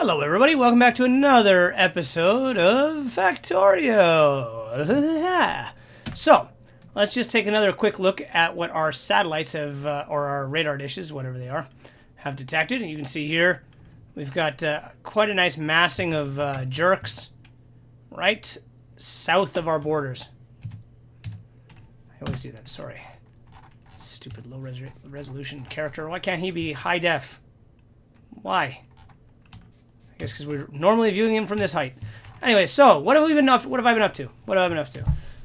Hello everybody, welcome back to another episode of Factorio. So, let's just take another quick look at what our satellites have, or our radar dishes, whatever they are, have detected. And you can see here, we've got quite a nice massing of jerks right south of our borders. I always do that, sorry. Stupid low resolution character. Why can't he be high def? Why? I guess because we're normally viewing him from this height. Anyway, so what have we been up? What have I been up to? What have I been up to?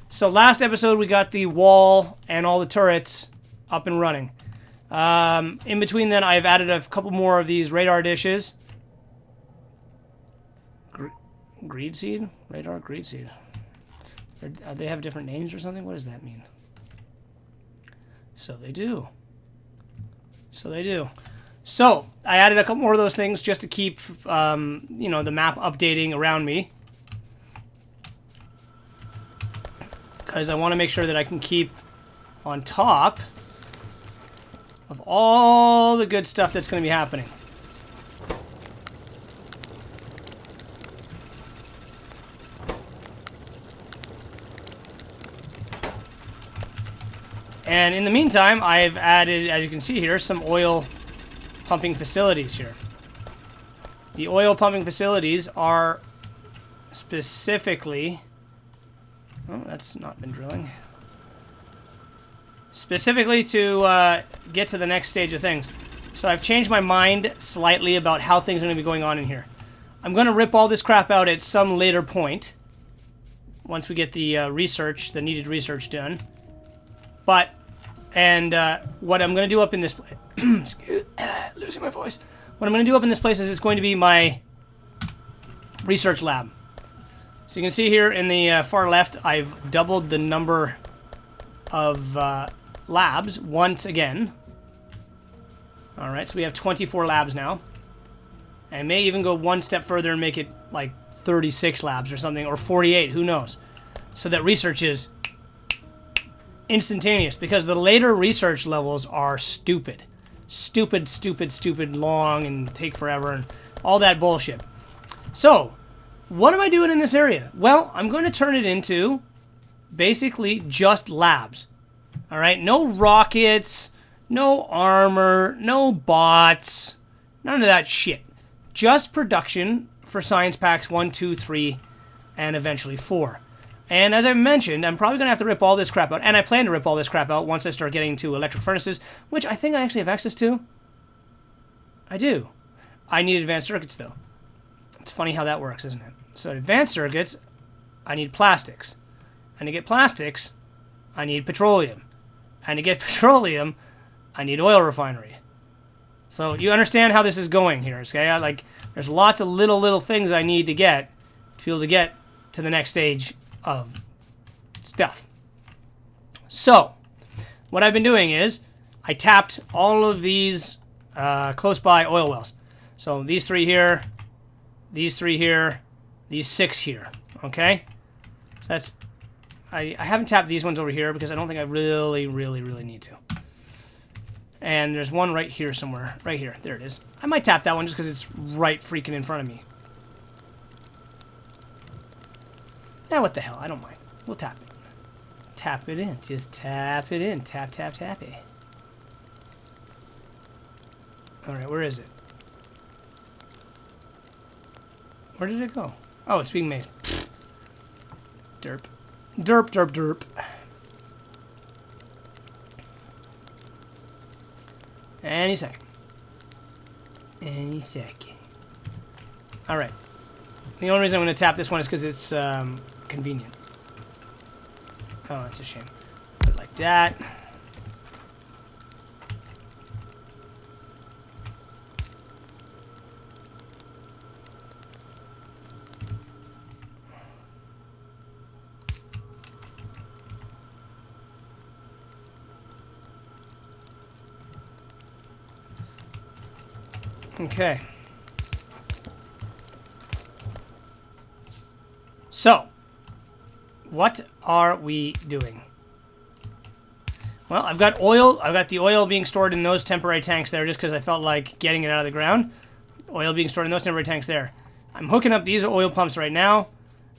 So last episode we got the wall and all the turrets up and running. In between then, I've added a couple more of these radar dishes. Greed seed, radar, greed seed. They have different names or something. What does that mean? So they do. So they do. So, I added a couple more of those things just to keep, you know, the map updating around me. Because I want to make sure that I can keep on top of all the good stuff that's going to be happening. And in the meantime, I've added, as you can see here, some oil pumping facilities here. The oil pumping facilities are specifically... Oh, that's not been drilling. Specifically to get to the next stage of things. So I've changed my mind slightly about how things are going to be going on in here. I'm going to rip all this crap out at some later point. Once we get the research, the needed research done. But... And what I'm going to do up in this place... losing my voice. What I'm going to do up in this place is it's going to be my research lab. So you can see here in the far left, I've doubled the number of labs once again. Alright, so we have 24 labs now. And I may even go one step further and make it like 36 labs or something, or 48, who knows. So that research is... instantaneous, because the later research levels are stupid. Stupid, long, and take forever, and all that bullshit. So, what am I doing in this area? Well, I'm going to turn it into basically just labs. Alright, no rockets, no armor, no bots, none of that shit. Just production for science packs 1, 2, 3, and eventually 4. And as I mentioned, I'm probably going to have to rip all this crap out. And I plan to rip all this crap out once I start getting to electric furnaces, which I think I actually have access to. I do. I need advanced circuits, though. It's funny how that works, isn't it? So advanced circuits, I need plastics. And to get plastics, I need petroleum. And to get petroleum, I need oil refinery. So you understand how this is going here, okay? Like, there's lots of little things I need to get to be able to get to the next stage of stuff. So, what I've been doing is I tapped all of these close by oil wells. So these 3 here, these 3 here, these 6 here. Okay? So that's... I haven't tapped these ones over here because I don't think I really need to. And there's one right here somewhere. Right here. There it is. I might tap that one just because it's right freaking in front of me. Now, what the hell? I don't mind. We'll tap it. Tap it in. Just tap it in. Tap it. Alright, where is it? Where did it go? Oh, it's being made. Derp. Derp. Any second. Alright. The only reason I'm going to tap this one is because it's convenient. Oh, that's a shame. Put it like that. Okay. So, what are we doing? Well, I've got oil. I've got the oil being stored in those temporary tanks there just because I felt like getting it out of the ground. oil being stored in those temporary tanks there. I'm hooking up these oil pumps right now,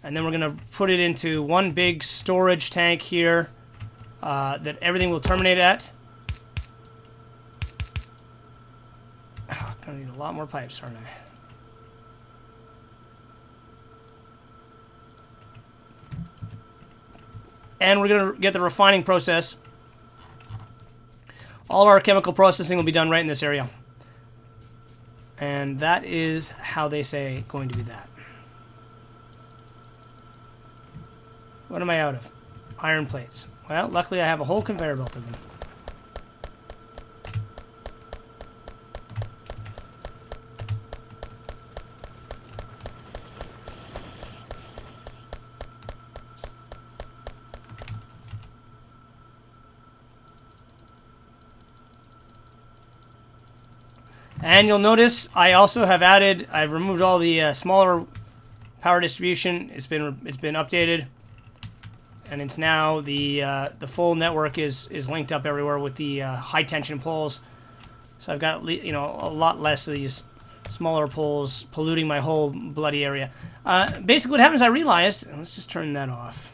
and then we're going to put it into one big storage tank here that everything will terminate at. Oh, gonna need a lot more pipes, aren't I? And we're going to get the refining process. All our chemical processing will be done right in this area. And that is how they say going to be that. What am I out of? Iron plates. Well, luckily I have a whole conveyor belt of them. And you'll notice I also have added, I've removed all the smaller power distribution. It's been updated, and it's now the full network is linked up everywhere with the high tension poles. So I've got a lot less of these smaller poles polluting my whole bloody area. Basically, what happens? I realized, and let's just turn that off.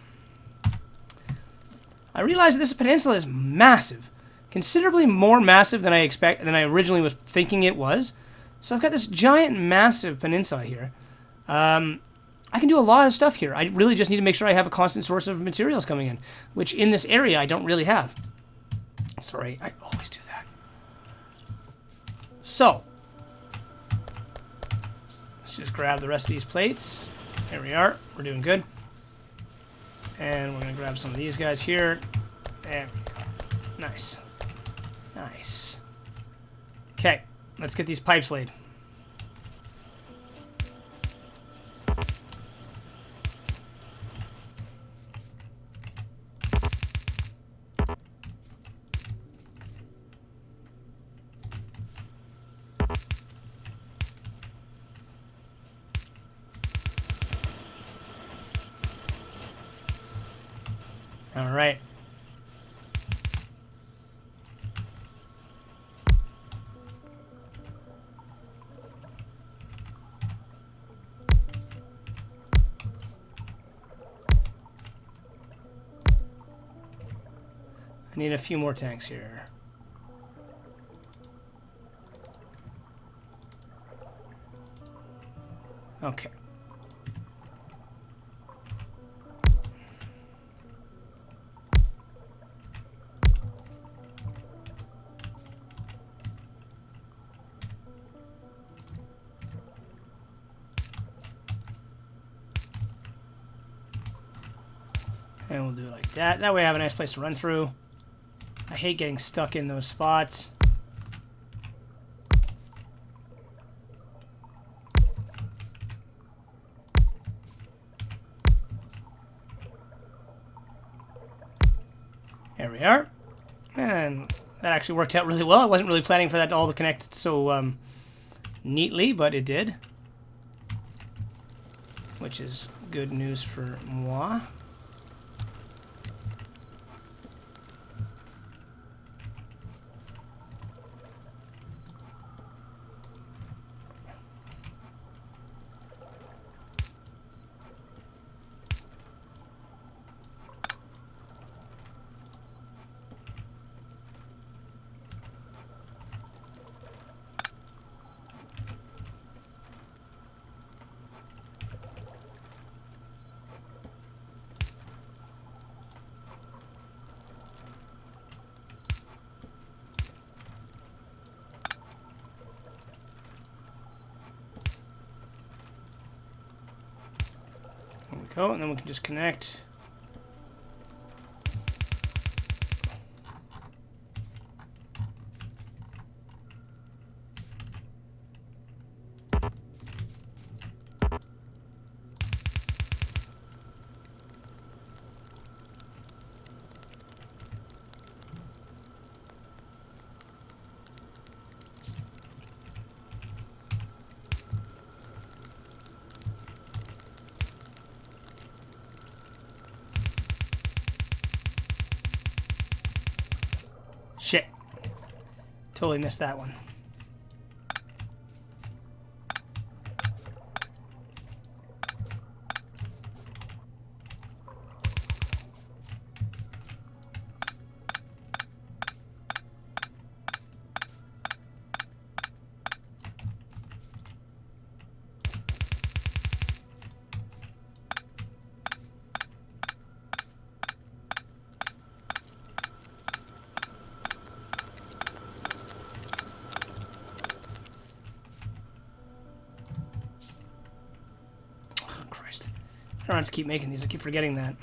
I realized that this peninsula is massive. Considerably more massive than I originally was thinking it was. So I've got this giant, massive peninsula here. I can do a lot of stuff here. I really just need to make sure I have a constant source of materials coming in, which in this area I don't really have. Sorry, I always do that. So, let's just grab the rest of these plates. There we are. We're doing good. And we're going to grab some of these guys here. There we go. Nice. Nice. Okay, let's get these pipes laid. All right. I need a few more tanks here. Okay. And we'll do it like that. That way I have a nice place to run through. I hate getting stuck in those spots. There we are. And that actually worked out really well. I wasn't really planning for that all to connect so neatly, but it did. Which is good news for moi. Go, and then we can just connect. Shit. Totally missed that one. don't have to keep making these. I keep forgetting that.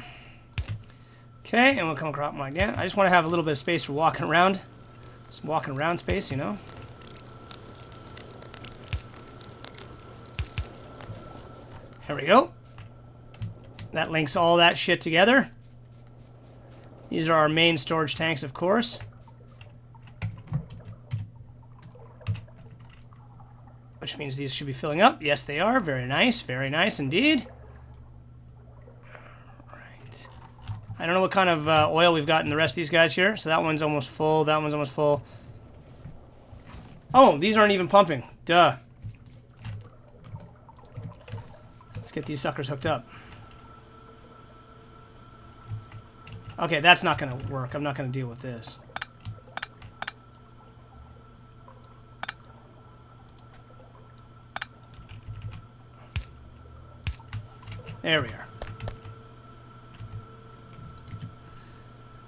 Okay, and we'll come across my again. I just want to have a little bit of space for walking around. Some walking around space, you know. There we go. That links all that shit together. These are our main storage tanks, of course. Which means these should be filling up. Yes, they are. Very nice indeed. Alright. I don't know what kind of oil we've got in the rest of these guys here. So that one's almost full. That one's almost full. Oh, these aren't even pumping. Duh. Let's get these suckers hooked up. Okay, that's not going to work. I'm not going to deal with this. There we are.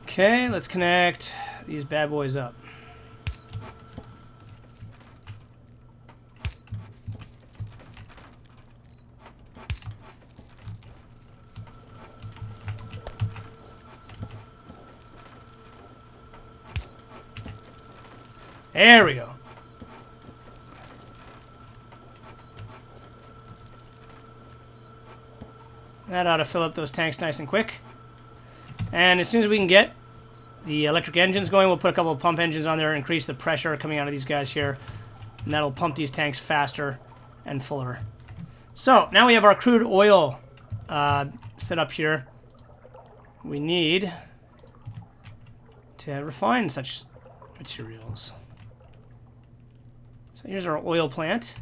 Okay, let's connect these bad boys up. There we go. That ought to fill up those tanks nice and quick. And as soon as we can get the electric engines going, we'll put a couple of pump engines on there, increase the pressure coming out of these guys here. And that'll pump these tanks faster and fuller. So, now we have our crude oil set up here. We need to refine such materials. So here's our oil plant.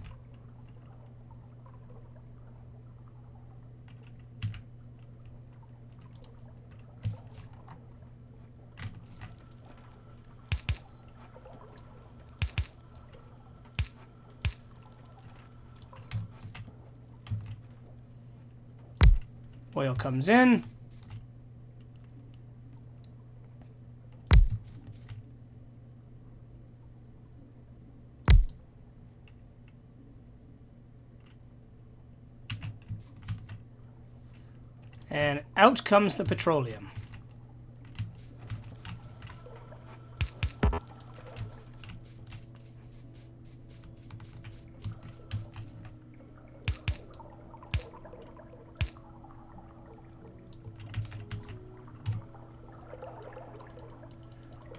Oil comes in. And out comes the petroleum.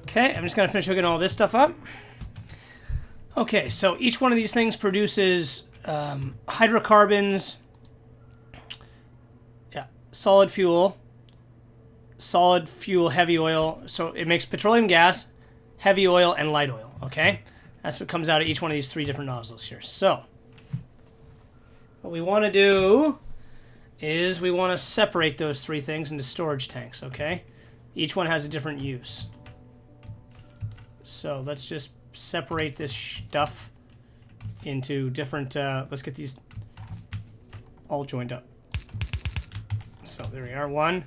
Okay, I'm just going to finish hooking all this stuff up. Okay, so each one of these things produces hydrocarbons, solid fuel, heavy oil. So it makes petroleum gas, heavy oil, and light oil, okay? That's what comes out of each one of these three different nozzles here. So what we want to do is we want to separate those three things into storage tanks, okay? Each one has a different use. So let's just separate this stuff into different, let's get these all joined up. So there we are. 1,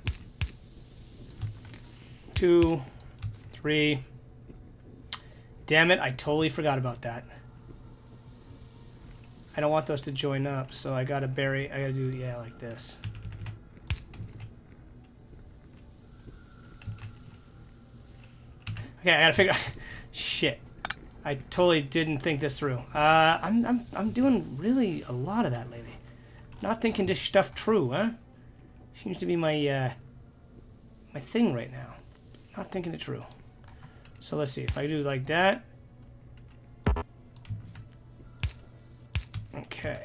2, 3. Damn it, I totally forgot about that. I don't want those to join up, so I gotta do, yeah, like this. Okay, I gotta figure. Shit, I totally didn't think this through. I'm doing really a lot of that lately. Not thinking this stuff true, huh? Seems to be my my thing right now. Not thinking it true. So let's see if I do like that. Okay.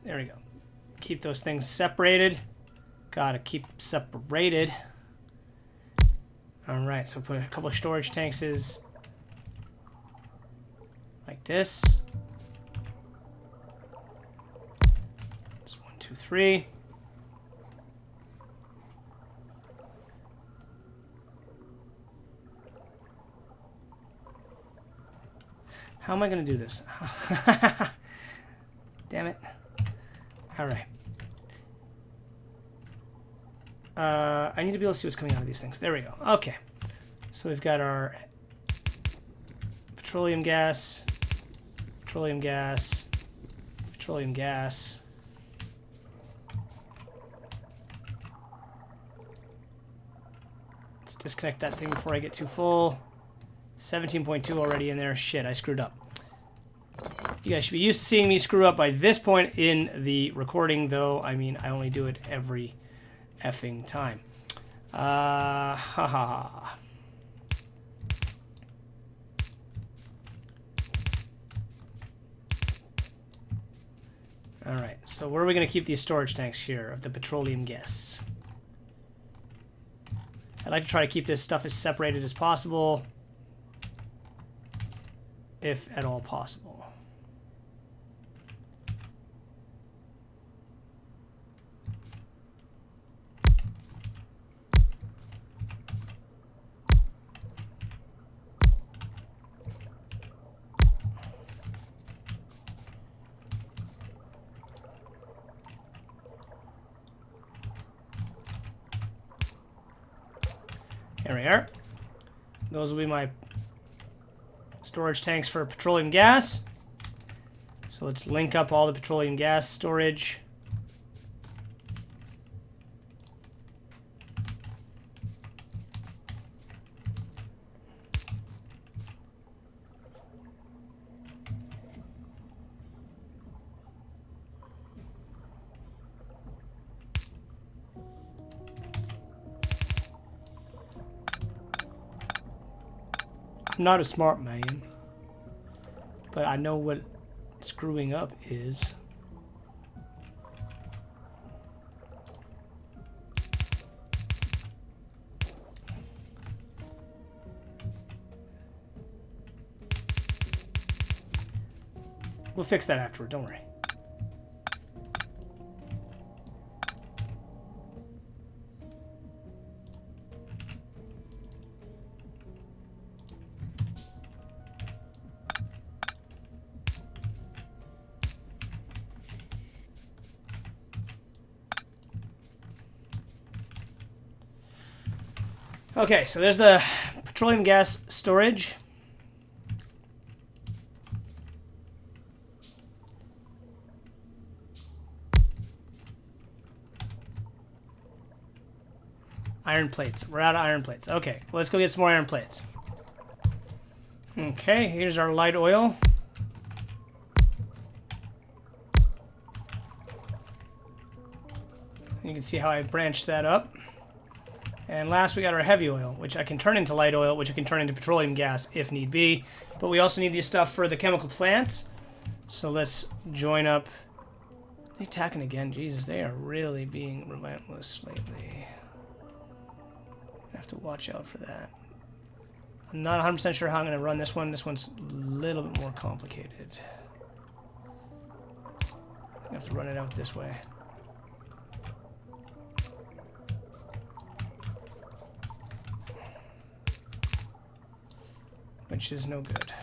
There we go. Keep those things separated. Gotta keep separated. Alright, so put a couple of storage tanks like this. That's 1, 2, 3. How am I going to do this? Damn it. Alright. I need to be able to see what's coming out of these things. There we go. Okay. So we've got our petroleum gas, petroleum gas, petroleum gas. Let's disconnect that thing before I get too full. 17.2 already in there. Shit, I screwed up. You guys should be used to seeing me screw up by this point in the recording, though. I mean, I only do it every effing time. Ha ha ha. Alright, so where are we going to keep these storage tanks here of the petroleum gas? I'd like to try to keep this stuff as separated as possible, if at all possible. There we are. Those will be my storage tanks for petroleum gas. So let's link up all the petroleum gas storage. I'm not a smart man, but I know what screwing up is. We'll fix that afterward, don't worry. Okay, so there's the petroleum gas storage. Iron plates. We're out of iron plates. Okay, well, let's go get some more iron plates. Okay, here's our light oil. You can see how I branched that up. And last we got our heavy oil, which I can turn into light oil, which I can turn into petroleum gas if need be. But we also need this stuff for the chemical plants. So let's join up. Are they attacking again? Jesus, they are really being relentless lately. I have to watch out for that. I'm not 100% sure how I'm going to run this one. This one's a little bit more complicated. I have to run it out this way. Which is no good.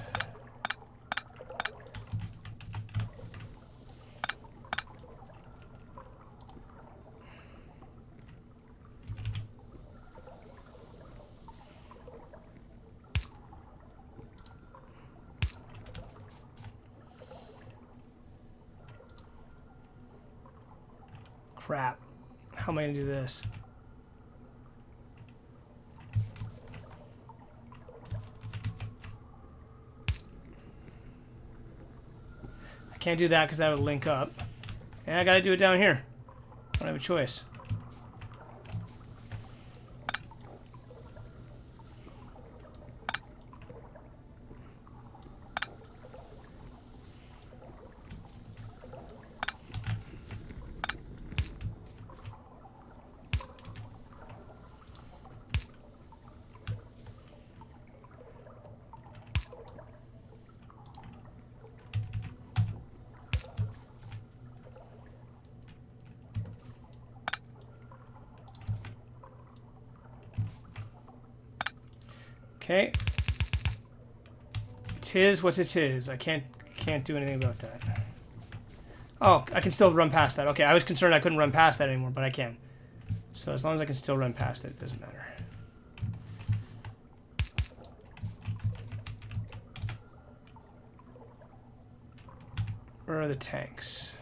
Crap. How am I going to do this? Can't do that because that would link up. And I gotta do it down here. I don't have a choice. Okay. Tis what it is. I can't do anything about that. Oh, I can still run past that. Okay, I was concerned I couldn't run past that anymore, but I can. So as long as I can still run past it, it doesn't matter. Where are the tanks?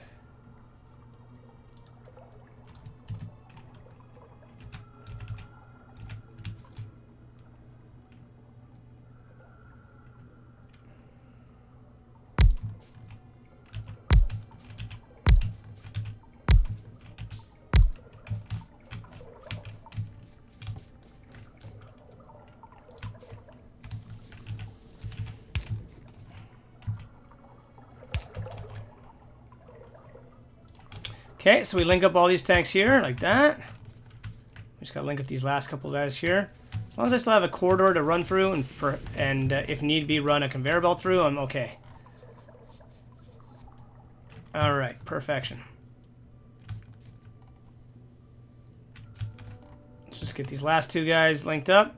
Okay, so we link up all these tanks here, like that. We just gotta link up these last couple guys here. As long as I still have a corridor to run through, and if need be, run a conveyor belt through, I'm okay. Alright, perfection. Let's just get these last two guys linked up.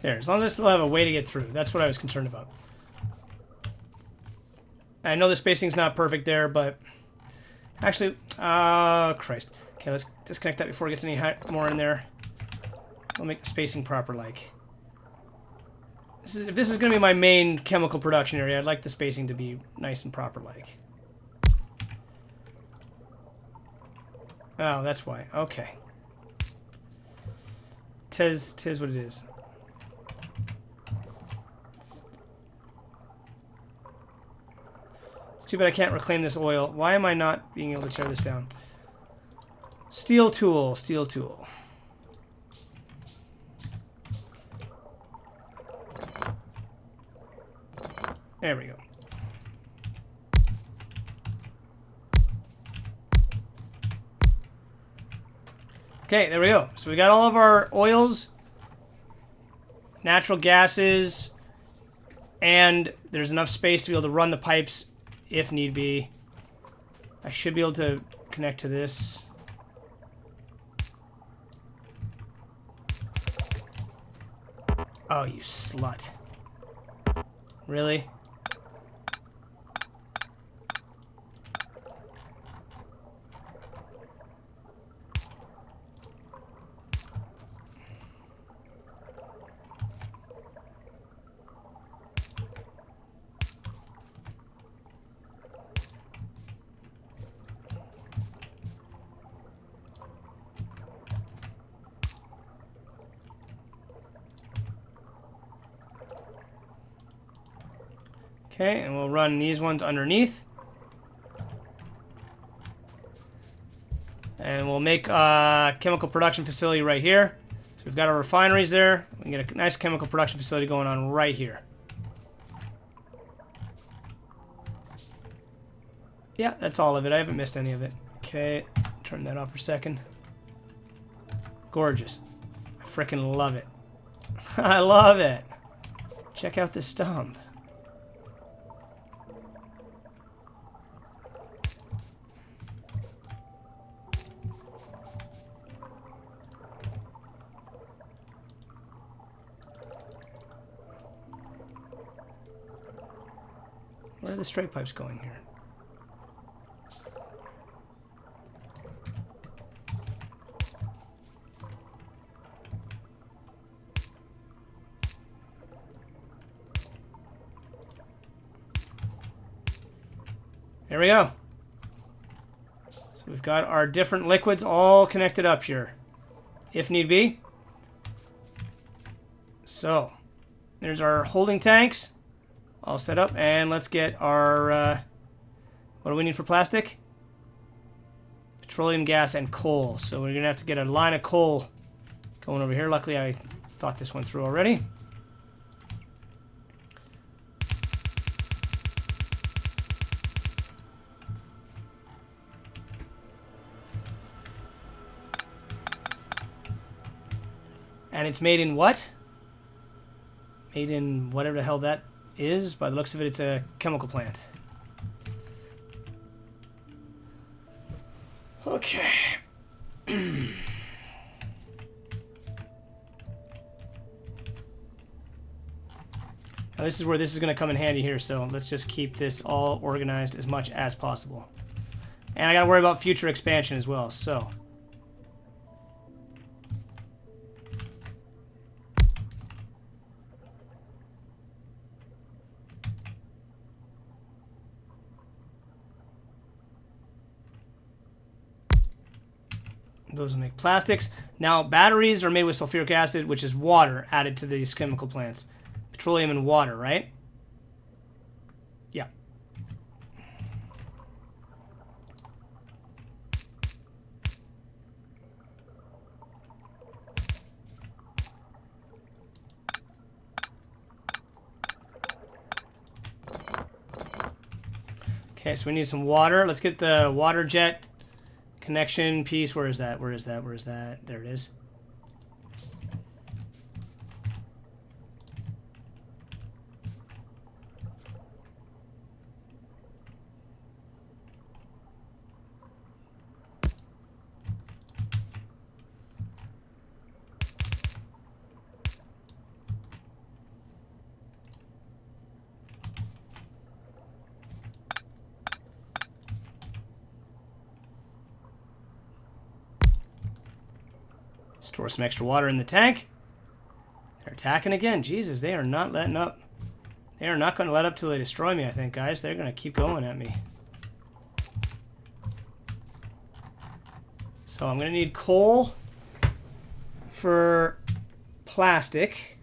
There, as long as I still have a way to get through. That's what I was concerned about. I know the spacing's not perfect there, but... Actually, Christ. Okay, let's disconnect that before it gets any more in there. We'll make the spacing proper, like... If this is going to be my main chemical production area, I'd like the spacing to be nice and proper, like. Oh, that's why. Okay. Tis what it is. Too bad I can't reclaim this oil. Why am I not being able to tear this down? Steel tool, steel tool. There we go. Okay, there we go. So we got all of our oils, natural gases, and there's enough space to be able to run the pipes if need be. I should be able to connect to this. Oh, you slut. Really? Okay, and we'll run these ones underneath. And we'll make a chemical production facility right here. So we've got our refineries there. We can get a nice chemical production facility going on right here. Yeah, that's all of it. I haven't missed any of it. Okay, turn that off for a second. Gorgeous. I frickin' love it. I love it. Check out this stump. Where are the straight pipes going here? There we go. So we've got our different liquids all connected up here, if need be. So, there's our holding tanks. All set up, and let's get our, what do we need for plastic? Petroleum gas and coal. So we're going to have to get a line of coal going over here. Luckily, I thought this went through already. And it's made in what? Made in whatever the hell that is. By the looks of it, it's a chemical plant. Okay. this is where this is going to come in handy here, so let's just keep this all organized as much as possible. And I got to worry about future expansion as well, so... Those will make plastics. Now, batteries are made with sulfuric acid, which is water added to these chemical plants. Petroleum and water, right? Yeah. Okay, so we need some water. Let's get the water jet connection piece. Where is that? Where is that? Where is that? There it is. Store some extra water in the tank. They're attacking again. Jesus, they are not letting up. They are not going to let up till they destroy me, I think, guys. They're going to keep going at me. So I'm going to need coal for plastic.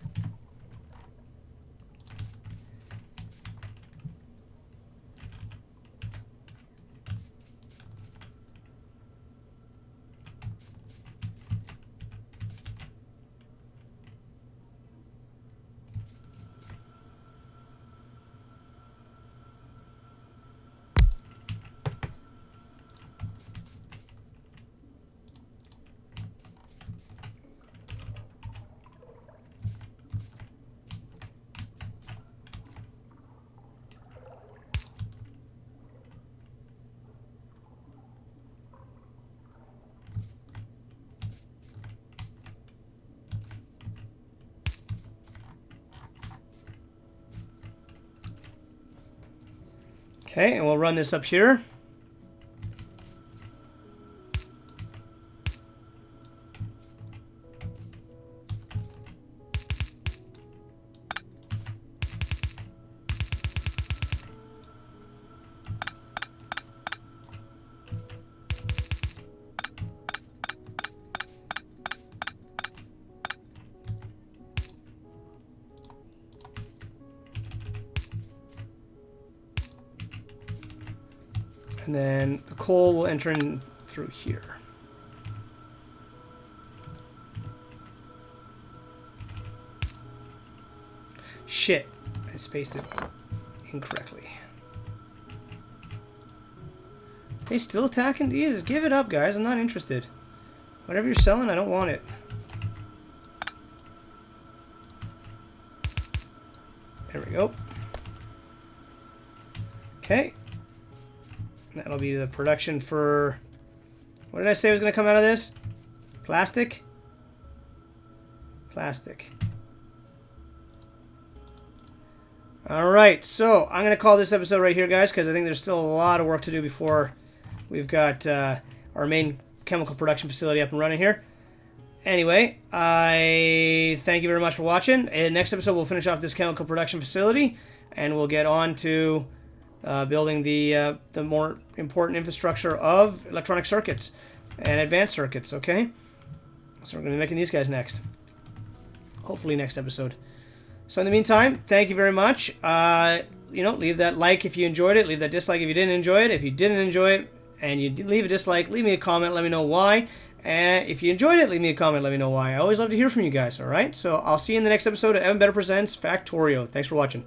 Okay, and we'll run this up here. And then the coal will enter in through here. Shit, I spaced it incorrectly. They still attacking? Jesus, give it up, guys. I'm not interested. Whatever you're selling, I don't want it. There we go. Okay. That'll be the production for... What did I say was going to come out of this? Plastic? Plastic. Alright, so I'm going to call this episode right here, guys, because I think there's still a lot of work to do before we've got our main chemical production facility up and running here. Anyway, I thank you very much for watching. In the next episode, we'll finish off this chemical production facility, and we'll get on to building the more important infrastructure of electronic circuits and advanced circuits, okay? So we're going to be making these guys next. Hopefully next episode. So in the meantime, thank you very much. You know, leave that like if you enjoyed it. Leave that dislike if you didn't enjoy it. If you didn't enjoy it and you leave a dislike, leave me a comment. Let me know why. And if you enjoyed it, leave me a comment. Let me know why. I always love to hear from you guys, all right? So I'll see you in the next episode of Evan Better Presents Factorio. Thanks for watching.